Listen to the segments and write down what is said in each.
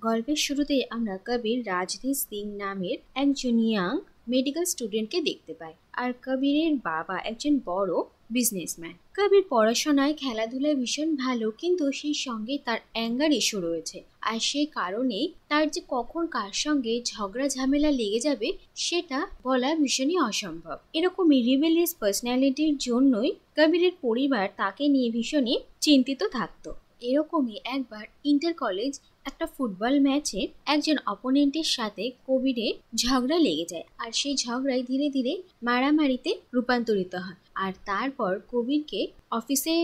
গল্পের শুরুতেই আমরা কবির রাজদীপ সিং নামের একজন ইয়াং মেডিকেল স্টুডেন্টকে দেখতে পাই। আর কবিরের বাবা একজন বড় বিজনেসম্যান। কবির পড়াশোনায় খেলাধুলায় ভীষণ ভালো, কিন্তু সেই সঙ্গে তার অ্যাঙ্গার ইস্যু রয়েছে। আর সেই কারণেই তার যে কখন কার সঙ্গে ঝগড়া ঝামেলা লেগে যাবে সেটা বলা ভীষণই অসম্ভব। এরকমই রিবেলিয়াস পার্সোনালিটির জন্যই কবিরের পরিবার তাকে নিয়ে ভীষণই চিন্তিত থাকতো। এরকমই একবার ইন্টার কলেজ একটা ফুটবল ম্যাচে একজন অপোনেন্টের সাথে কবিরের ঝগড়া লেগে যায়, আর সেই ঝগড়ায় ধীরে ধীরে মারামারিতে রূপান্তরিত হয়। আর তারপর কবিরকে অফিসে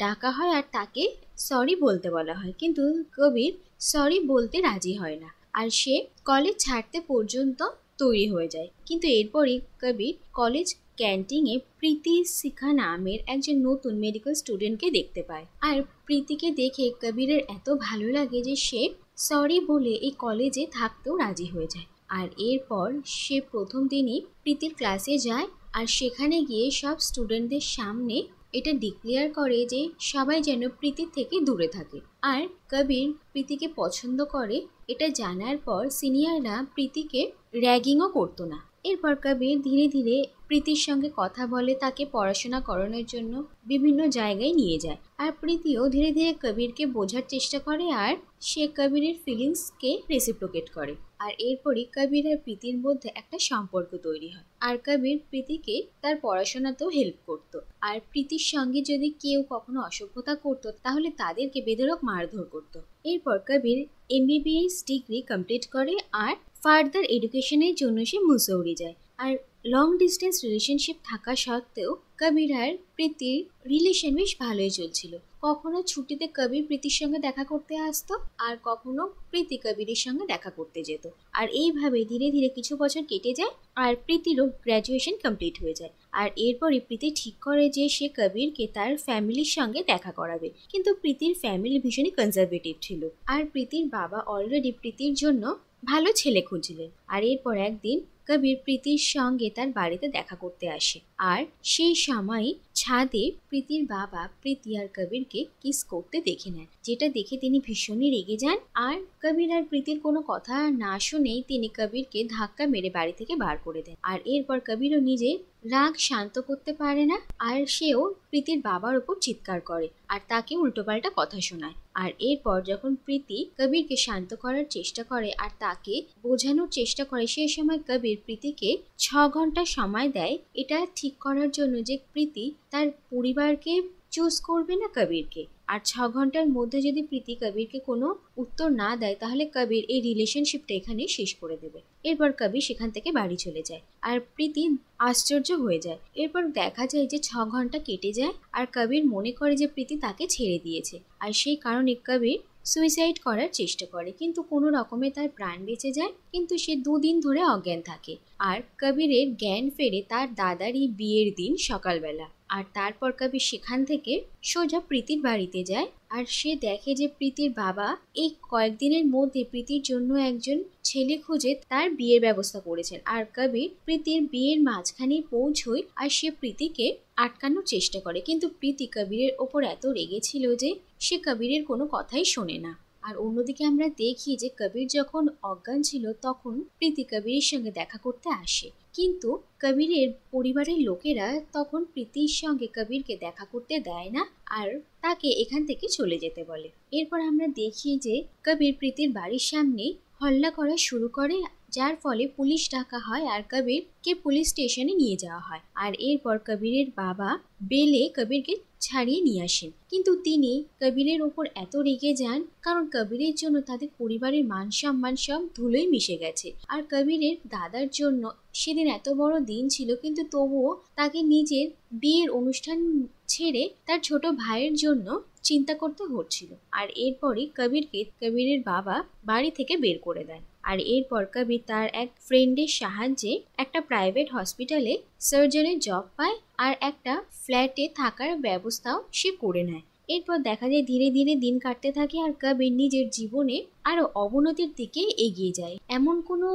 ডাকা হয় আর তাকে সরি বলতে বলা হয়, কিন্তু কবির সরি বলতে রাজি হয় না, আর সে কলেজ ছাড়তে পর্যন্ত তৈরি হয়ে যায়। কিন্তু এরপরই কবির কলেজ ক্যান্টিনে প্রীতি শিখা নামের একজন নতুন মেডিকেল স্টুডেন্টকে দেখতে পায়। আর প্রীতিকে দেখে কবিরের এত ভালো লাগে যে সে সরি বলে এই কলেজে থাকতেও রাজি হয়ে যায়। আর এরপর সে প্রথম দিনই প্রীতির ক্লাসে যায়, আর সেখানে গিয়ে সব স্টুডেন্টদের সামনে এটা ডিক্লেয়ার করে যে সবাই যেন প্রীতির থেকে দূরে থাকে। আর কবির প্রীতিকে পছন্দ করে এটা জানার পর সিনিয়ররা প্রীতিকে র্যাগিংও করতো না। এরপর কবির ধীরে ধীরে প্রীতির সঙ্গে কথা বলে, তাকে পড়াশোনা করানোর জন্য বিভিন্ন জায়গায় নিয়ে যায়। আর প্রীতিও ধীরে ধীরে কবিরকে বোঝার চেষ্টা করে, আর সে কবিরের ফিলিংসকে রেসিপ্রোকেট করে। আর এরপরই কবির আর প্রীতির মধ্যে একটা সম্পর্ক তৈরি হয়। আর কবির প্রীতিকে তার পড়াশোনাতেও হেল্প করত। আর প্রীতির সঙ্গে যদি কেউ কখনো অসভ্যতা করতো তাহলে তাদেরকে বেধড়ক মারধর করত। এরপর কবির MBBS ডিগ্রি কমপ্লিট করে আর ফার্দার এডুকেশনের জন্য সে মুসৌরি যায়। আর লং ডিস্টেন্স রিলেশনশিপ থাকা সত্ত্বেও কবির আর প্রীতির রিলেশন বেশ ভালোই চলছিল। কখনো ছুটিতে কবির প্রীতির সঙ্গে দেখা করতে আসতো, আর কখনো প্রীতি কবিরের সঙ্গে দেখা করতে যেত। আর এইভাবে ধীরে ধীরে কিছু বছর কেটে যায়, আর প্রীতিরও গ্র্যাজুয়েশন কমপ্লিট হয়ে যায়। আর এরপরই প্রীতি ঠিক করে যে সে কবিরকে তার ফ্যামিলির সঙ্গে দেখা করাবে, কিন্তু প্রীতির ফ্যামিলি ভীষণই কনজারভেটিভ ছিল। আর প্রীতির বাবা অলরেডি প্রীতির জন্য ভালো ছেলে খুঁজলেন। আর এরপর একদিন কবির প্রীতির সঙ্গে তার বাড়িতে দেখা করতে আসে, আর সেই সময় ছাদে প্রীতির বাবা প্রীতি আর কবিরকে কিস করতে দেখে নেন, যেটা দেখে তিনি ভীষণই রেগে যান। আর কবির আর প্রীতির কোনো কথা না শুনেই তিনি কবিরকে ধাক্কা মেরে বাড়ি থেকে বার করে দেন। আর এরপর কবিরও নিজে রাগ শান্ত করতে পারে না, আর সেও প্রীতির বাবার উপর চিৎকার করে আর তাকে উল্টোপাল্টা কথা শোনায়। আর এরপর যখন প্রীতি কবিরকে শান্ত করার চেষ্টা করে আর তাকে বোঝানোর চেষ্টা করে, সেই সময় কবির প্রীতিকে 6 ঘন্টা সময় দেয় এটা ঠিক করার জন্য যে প্রীতি তার পরিবারকে চুজ করবে না কবিরকে। আর 6 ঘন্টার মধ্যে যদি প্রীতি কবিরকে কোনো উত্তর না দেয় তাহলে কবির এই রিলেশনশিপটা এখানে শেষ করে দেবে। এরপর কবির সেখান থেকে বাড়ি চলে যায়, আর প্রীতি আশ্চর্য হয়ে যায়। এরপর দেখা যায় যে 6 ঘন্টা কেটে যায়, আর কবির মনে করে যে প্রীতি তাকে ছেড়ে দিয়েছে, আর সেই কারণে কবির সুইসাইড করার চেষ্টা করে, কিন্তু কোনো রকমে তার প্রাণ বেঁচে যায়। কিন্তু সে 2 দিন ধরে অজ্ঞান থাকে। আর কবিরের জ্ঞান ফেরে তার দাদারই বিয়ের দিন সকালবেলা। আর তারপর কবির সেখান থেকে সোজা প্রীতির বাড়িতে যায়, আর সে দেখে যে প্রীতির বাবা এই কয়েকদিনের মধ্যে প্রীতির জন্য একজন ছেলে খুঁজে তার বিয়ের ব্যবস্থা করেছেন। আর কবির প্রীতির বিয়ের মাঝখানে পৌঁছয়, আর সে প্রীতিকে আটকানোর চেষ্টা করে, কিন্তু প্রীতি কবিরের ওপর এত রেগেছিল যে সে কবিরের কোনো কথাই শোনে না। আর অন্যদিকে আমরা দেখি যে কবির যখন অজ্ঞান ছিল তখন প্রীতি কবিরের সঙ্গে দেখা করতে আসে, কিন্তু কবিরের পরিবারের লোকেরা তখন প্রীতির সঙ্গে কবিরকে দেখা করতে দেয় না, আর তাকে এখান থেকে চলে যেতে বলে। এরপর আমরা দেখি যে কবির প্রীতির বাড়ির সামনে হল্লা করা শুরু করে, যার ফলে পুলিশ ডাকা হয় আর কবিরকে পুলিশ স্টেশনে নিয়ে যাওয়া হয়। আর এরপর কবিরের বাবা বেলে কবিরকে ছাড়িয়ে নিয়ে আসেন, কিন্তু তিনি কবিরের ওপর এত রেগে যান কারণ কবিরের জন্য তাদের পরিবারের মান সম্মান সব ধুলোয় মিশে গেছে। আর কবিরের দাদার জন্য সেদিন এত বড় দিন ছিল, কিন্তু তবুও তাকে নিজের বিয়ের অনুষ্ঠান ছেড়ে তার ছোট ভাইয়ের জন্য চিন্তা করতে হচ্ছিল। আর এরপরই কবিরের বাবা বাড়ি থেকে বের করে দেন। আর এরপর কবির তার এক ফ্রেন্ডের সাহায্যে একটা প্রাইভেট হসপিটালে সার্জনের জব পায়, আর একটা ফ্ল্যাটে থাকার ব্যবস্থাও সে করে নেয়। এরপর দেখা যায় ধীরে ধীরে দিন কাটতে থাকে, আর কবির নিজের জীবনে আরো অবনতির দিকে এগিয়ে যায়। এমন কোনো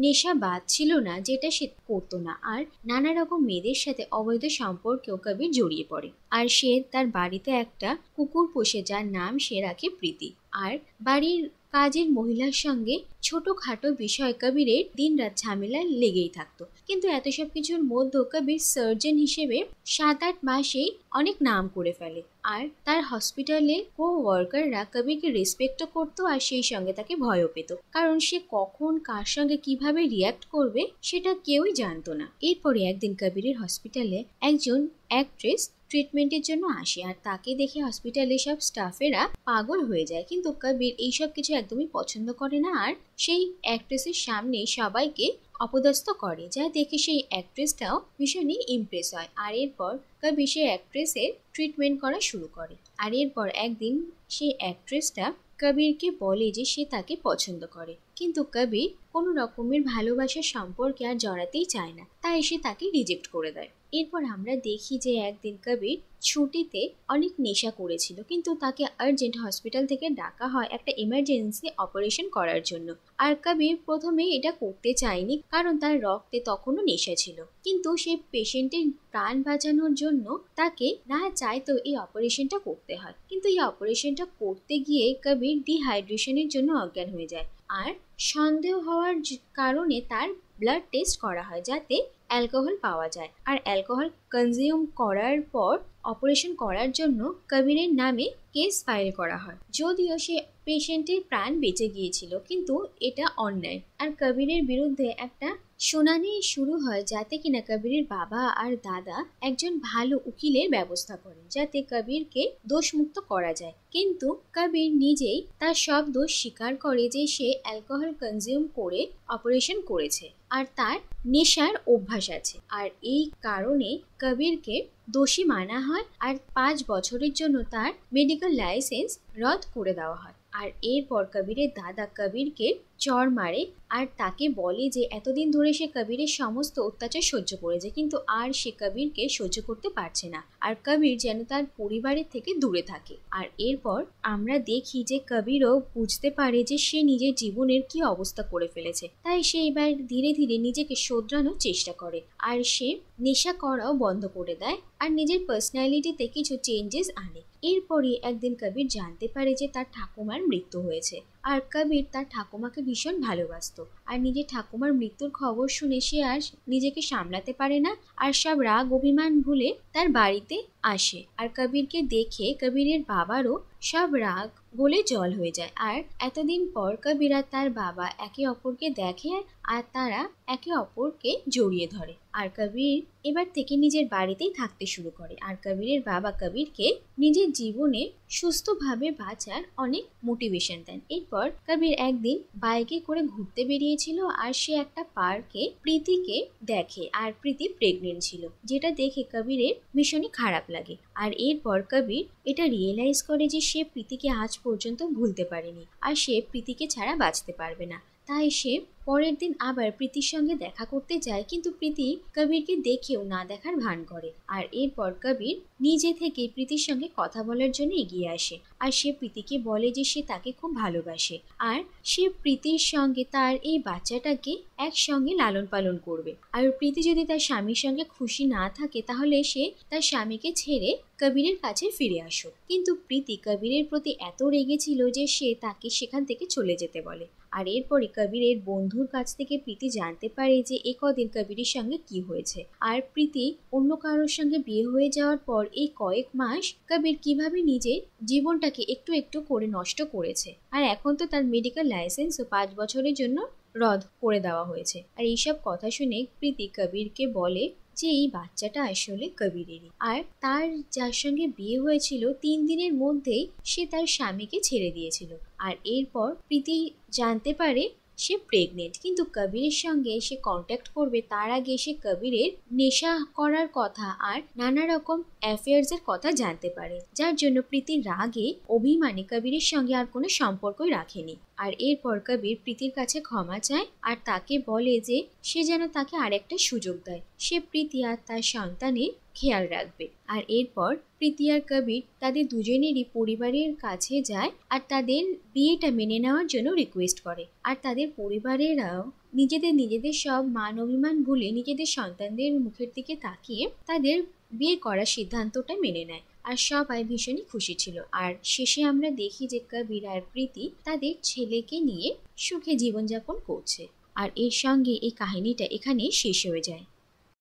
নেশা বাদ ছিল না যেটা সে করতো না, আর নানা রকম মেয়েদের সাথে অবৈধ সম্পর্কেও কবির জড়িয়ে পড়ে। আর সে তার বাড়িতে একটা কুকুর পোষে, যার নাম সে রাখে প্রীতি। আর বাড়ির কাজের মহিলার সঙ্গে ছোটখাটো বিষয় কবিরের দিনরাত ঝামেলা লেগেই থাকতো। কিন্তু এত সব কিছুর মধ্যেও কবির সার্জন হিসেবে 7-8 মাসেই অনেক নাম করে ফেলে। আর তার হসপিটালে ওয়ার্কাররা কবিরকে রেসপেক্টও করতো আর সেই সঙ্গে তাকে ভয়ও পেত, কারণ সে কখন কার সঙ্গে কিভাবে রিয়াক্ট করবে সেটা কেউই জানতো না। এরপরে একদিন কবিরের হসপিটালে একজন অ্যাক্ট্রেস ট্রিটমেন্টের জন্য আসে আর তাকে দেখে হসপিটালে সব স্টাফেরা পাগল হয়ে যায়। কিন্তু কবির এইসব কিছু একদমই পছন্দ করে না আর সেই অ্যাক্ট্রেসের সামনে সবাইকে অপদস্থ করে, যা দেখে সেই অ্যাক্ট্রেসটাও ভীষণই ইমপ্রেস হয়। আর এরপর কবির সেই অ্যাক্ট্রেসের ট্রিটমেন্ট করা শুরু করে। আর এরপর একদিন সেই অ্যাক্ট্রেসটা কবিরকে বলে যে সে তাকে পছন্দ করে, কিন্তু কবির কোনো রকমের ভালোবাসার সম্পর্কে আর জড়াতেই চায় না, তাই সে তাকে রিজেক্ট করে দেয়। এরপর আমরা দেখি যে একদিন কবির ছুটিতে অনেক নেশা করেছিল, কিন্তু তাকে আর্জেন্ট হসপিটাল থেকে ডাকা হয় একটা এমার্জেন্সি অপারেশন করার জন্য। আর কবির প্রথমে এটা করতে চায়নি, কারণ তার রক্তে তখনও নেশা ছিল। কিন্তু সে পেশেন্টের প্রাণ বাঁচানোর জন্য তাকে না চাইতো এই অপারেশনটা করতে হয়। কিন্তু এই অপারেশনটা করতে গিয়ে কবির ডিহাইড্রেশনের জন্য অজ্ঞান হয়ে যায়। আর সন্দেহ হওয়ার কারণে তার ব্লাড টেস্ট করা হয়, যাতে অ্যালকোহল পাওয়া যায়। আর অ্যালকোহল কনজিউম করার পর অপারেশন করার জন্য কবিরের নামে কেস ফাইল করা হয়। যদিও সে পেশেন্টের প্রাণ বেঁচে গিয়েছিল, কিন্তু এটা অন্যায়। আর কবিরের বিরুদ্ধে একটা শুনানি শুরু হয়, যাতে কিনা কবিরের বাবা আর দাদা একজন ভালো উকিলের ব্যবস্থা করেন, যাতে কবিরকে দোষমুক্ত করা যায়। কিন্তু কবির নিজেই তার সব দোষ স্বীকার করে যে সে অ্যালকোহল কনজিউম করে অপারেশন করেছে আর তার নেশার অভ্যাস আছে। আর এই কারণে কবিরকে দোষী মানা হয় আর 5 বছরের জন্য তার মেডিকেল লাইসেন্স রদ করে দেওয়া হয়। আর এরপর কবিরের দাদা কবিরকে চড় মারে আর তাকে বলে যে এতদিন ধরে সে কবিরের সমস্ত অত্যাচার সহ্য করেছে, কিন্তু আর সে কবিরকে সহ্য করতে পারছে না আর কবির যেন তার পরিবারের থেকে দূরে থাকে। আর এরপর আমরা দেখি যে কবিরও বুঝতে পারে যে সে নিজের জীবনের কি অবস্থা করে ফেলেছে, তাই সে এবার ধীরে ধীরে নিজেকে শোধরানোর চেষ্টা করে আর সে নেশা করাও বন্ধ করে দেয় আর নিজের পার্সোনালিটিতে কিছু চেঞ্জেস আনে। এরপরই একদিন কবির জানতে পারে যে তার ঠাকুমার মৃত্যু হয়েছে। আর কবির তার ঠাকুমাকে ভীষণ ভালোবাসতো আর নিজের ঠাকুমার মৃত্যুর খবর শুনে সে আর নিজেকে সামলাতে পারে না আর সব রাগ অভিমান ভুলে তার বাড়িতে আসে। আর কবিরকে দেখে কবিরের বাবারও সব রাগ গলে জল হয়ে যায়। আর এতদিন পর কবির আর তার বাবা একে অপরকে দেখে আর তারা একে অপরকে জড়িয়ে ধরে। আর কবির এবার থেকে নিজের বাড়িতেই থাকতে শুরু করে। আর কবিরের বাবা কবিরকে নিজের জীবনে সুস্থভাবে বাঁচার অনেক মোটিভেশন দেন। এরপর কবির একদিন বাইকে করে ঘুরতে বেরিয়েছিল আর সে একটা পার্কে প্রীতিকে দেখে আর প্রীতি প্রেগনেন্ট ছিল, যেটা দেখে কবিরের ভীষণই খারাপ লাগে। আর এরপর কবির এটা রিয়েলাইজ করে যে সে প্রীতিকে আজ পর্যন্ত ভুলতে পারেনি আর সে প্রীতিকে ছাড়া বাঁচতে পারবে না। তাই সে পরের দিন আবার প্রীতির সঙ্গে দেখা করতে যায়, কিন্তু প্রীতি কবিরকে দেখেও না দেখার ভান করে। আর এরপর কবির নিজে থেকে প্রীতির সঙ্গে কথা বলার জন্য এগিয়ে আসে আর সে প্রীতিকে বলে যে সে তাকে খুব ভালোবাসে আর সে প্রীতির সঙ্গে তার এই বাচ্চাটাকে একসঙ্গে লালন পালন করবে। আর প্রীতি যদি তার স্বামীর সঙ্গে খুশি না থাকে তাহলে সে তার স্বামীকে ছেড়ে কবিরের কাছে ফিরে আসুক। কিন্তু প্রীতি কবিরের প্রতি এত রেগেছিল যে সে তাকে সেখান থেকে চলে যেতে বলে। আর এরপরে কবিরের বন্ধুর কাছ থেকে প্রীতি জানতে পারে যে এ কদিন কবিরের সঙ্গে কি হয়েছে। আর প্রীতি অন্য কারোর সঙ্গে বিয়ে হয়ে যাওয়ার পর এই কয়েক মাস কবির কিভাবে নিজের জীবনটাকে একটু একটু করে নষ্ট করেছে। আর এখন তো তার মেডিকেল লাইসেন্সও 5 বছরের জন্য রদ করে দেওয়া হয়েছে। আর এইসব কথা শুনে প্রীতি কবিরকে বলে যে এই বাচ্চাটা আসলে কবিরেরই, আর তার যার সঙ্গে বিয়ে হয়েছিল 3 দিনের মধ্যেই সে তার স্বামীকে ছেড়ে দিয়েছিল। আর এরপর প্রীতি জানতে পারে সে প্রেগনেন্ট, কিন্তু কবিরের সঙ্গে সে কন্ট্যাক্ট করবে তার আগে সে কবিরের নেশা করার কথা আর নানা রকম অ্যাফেয়ার্সের কথা জানতে পারে, যার জন্য প্রীতির রাগে অভিমানে কবিরের সঙ্গে আর কোনো সম্পর্কই রাখেনি। আর এরপর কবির প্রীতির কাছে ক্ষমা চায় আর তাকে বলে যে সে যেন তাকে আরেকটা সুযোগ দেয়, সে প্রীতি আর তার সন্তানের খেয়াল রাখবে। আর এরপর প্রীতি আর কবির তাদের দুজনেরই পরিবারের কাছে যায় আর তাদের বিয়েটা মেনে নেওয়ার জন্য রিকোয়েস্ট করে। আর তাদের পরিবারেরাও নিজেদের সব মান অভিমান ভুলে নিজেদের সন্তানদের মুখের দিকে তাকিয়ে তাদের বিয়ে করার সিদ্ধান্তটা মেনে নেয়। আর সবাই ভীষণই খুশি ছিল। আর শেষে আমরা দেখি যে কবির আর প্রীতি তাদের ছেলেকে নিয়ে সুখে জীবনযাপন করছে। আর এর সঙ্গে এই কাহিনীটা এখানে শেষ হয়ে যায়।